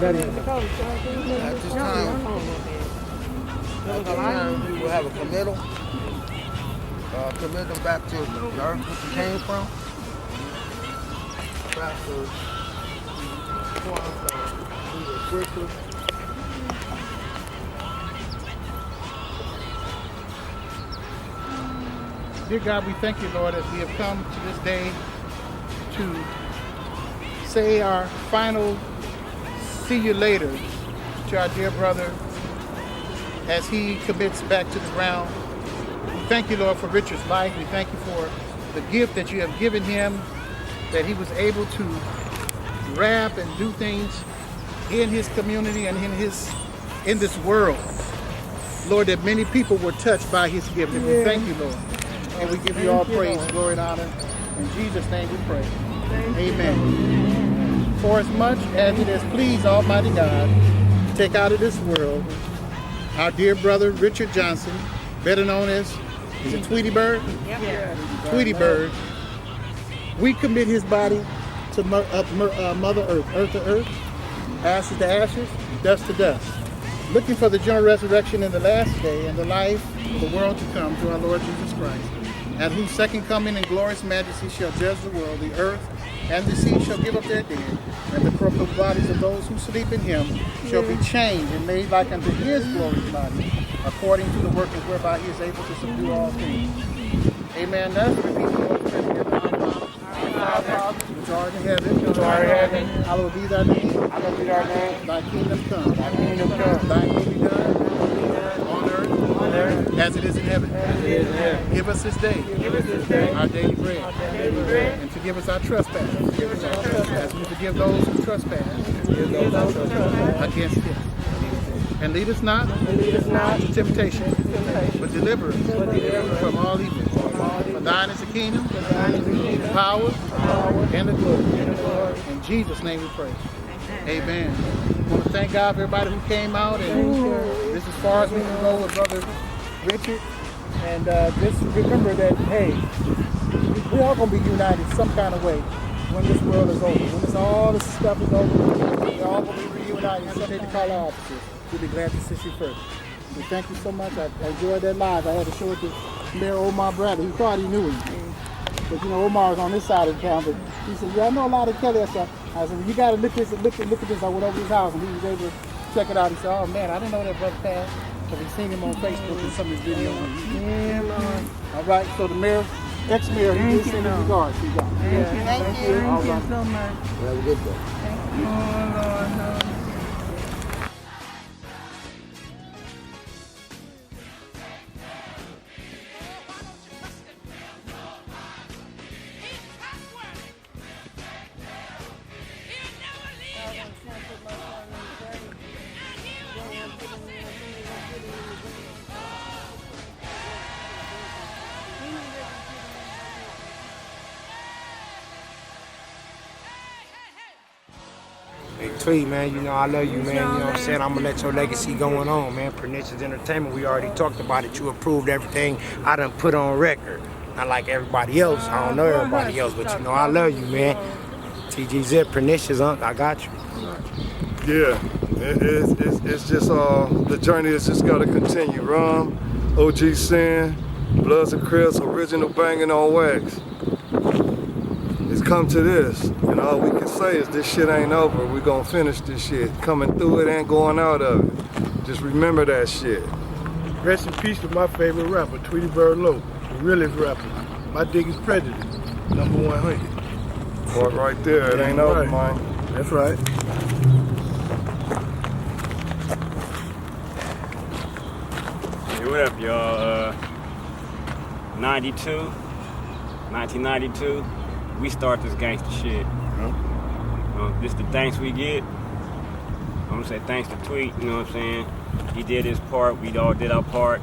At this time, we will have a committal. Commit them back to the earth which you came from. Pastor, Dear God, we thank you, Lord, as we have come to this day to say our final see you later to our dear brother as he commits back to the ground. We thank you, Lord, for Richard's life. We thank you for the gift that you have given him, that he was able to rap and do things in his community and in this world. Lord, that many people were touched by his gift. And we thank you, Lord. And we give you all praise, glory, and honor. In Jesus' name we pray. Amen. For as much as it has pleased Almighty God to take out of this world our dear brother Richard Johnson, better known as, is it Tweedy Bird? Yep. Tweedy Bird. We commit his body to Mother Earth, earth to earth, ashes to ashes, dust to dust, looking for the general resurrection in the last day and the life of the world to come through our Lord Jesus Christ, at whose second coming in glorious majesty shall judge the world. The earth and the sea shall give up their dead, and the corruptible bodies of those who sleep in him shall be changed and made like unto his glorious body, according to the workings whereby he is able to subdue all things. Amen. Let's repeat the Lord's Prayer together. Our Father, which art in heaven, hallowed be thy name. Hallowed be thy name. Thy kingdom come. Thy kingdom come. Thy will be done on earth as it is in heaven. Give us this day our daily bread. And forgive us our trespasses as we forgive those who trespass against us. And lead us not into temptation, but deliver us from all evil. For thine is the kingdom, the power, and the glory. In Jesus' name we pray. Amen. I want to thank God for everybody who came out, and this is as far as we can go with Brother Richard. And just remember that, hey, we're all going to be united some kind of way when this world is over. When all this stuff is over, we're all going to be reunited. Someday to call our officers. We'll be glad to assist you further. So thank you so much. I enjoyed that live. I had to show it to Mayor Omar Bradley. He thought he knew him. But you know, Omar was on this side of the town, but he said, yeah, I know a lot of Kelly. I said, well, you got to look at this. I went over his house and he was able to check it out. He said, oh man, I didn't know that brother passed. Because he's seen him on Facebook and some of his videos. Yeah, Lord. All right, so the mayor ex-mayor, he did send his regards. He got it. Thank you. Thank you. Thank you so much. Have a good day. Oh, Lord, no. Hey Tweed, man, you know I love you, man. You know what I'm saying? I'm gonna let your legacy going on, man. Pernicious Entertainment, we already talked about it. You approved everything I done put on record. Not like everybody else. I don't know everybody else, but you know I love you, man. TGZ, Pernicious, I got you. Yeah, it's just the journey has just got to continue. Rum, OG Sin, Bloods and Crips, original banging on wax. It's come to this, and all we can say is this shit ain't over. We gonna finish this shit, coming through it and going out of it. Just remember that shit. Rest in peace to my favorite rapper, Tweedy Bird Loc, the realest rapper. My dig is Prejudice, number 100. Part right there, it ain't over, man. That's right. Hey, what up, y'all? 1992, we start this gangster shit. This the thanks we get. I'm gonna say thanks to Tweet, you know what I'm saying? He did his part, we all did our part.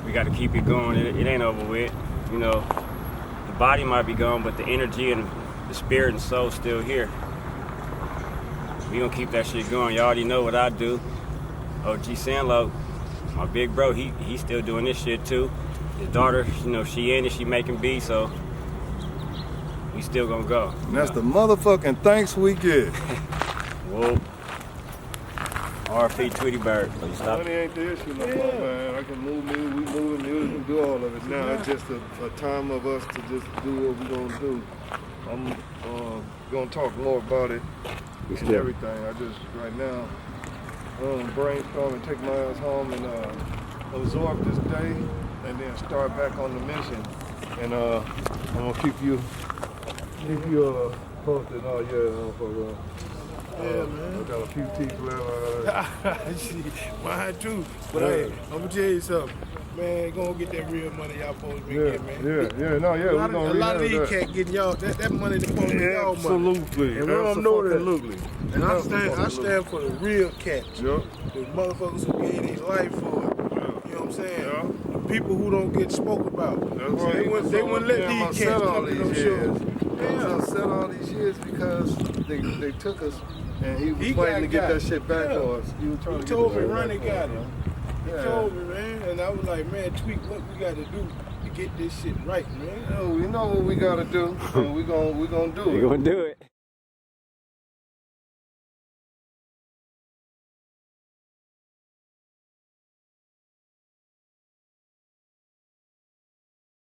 We gotta keep it going, it ain't over with. You know, the body might be gone, but the energy and the spirit and soul still here. We gonna keep that shit going. Y'all already know what I do. OG Sandlo, my big bro, he still doing this shit too. His daughter, you know, she in it, she making beats, so we still gonna go. And that's the motherfucking thanks we get. Whoa. RP Tweedy Bird. Money ain't the issue no more, man. I can move music, we moving music, and do all of it now. It's just a time of us to just do what we gonna do. I'm gonna talk more about it and everything. I just, right now, brainstorm and take my ass home and absorb this day and then start back on the mission. And I'm gonna keep you posted. Oh yeah, Yeah, man. I got a few teeth left. Mine too. But hey, I'm gonna tell you something. Man, go get that real money y'all supposed to be getting, man. A lot of these cats getting y'all that money they supposed to be y'all money. Absolutely. And we don't know that. Absolutely. And I stand for the real cats. Yep. The motherfuckers who gave their life for it. You know what I'm saying? Yeah. The people who don't get spoke about. That's right. They wouldn't let these cats come to them shows. Yeah. Upset all these years because they took us and he was He fighting to get got that shit back yeah. on us. He was trying He to told get me that Ronnie back got on it. us. He told me, man, and I was like, man, Tweet, what we got to do to get this shit right, man? We know what we gotta do, and we gonna do it. We gonna do it.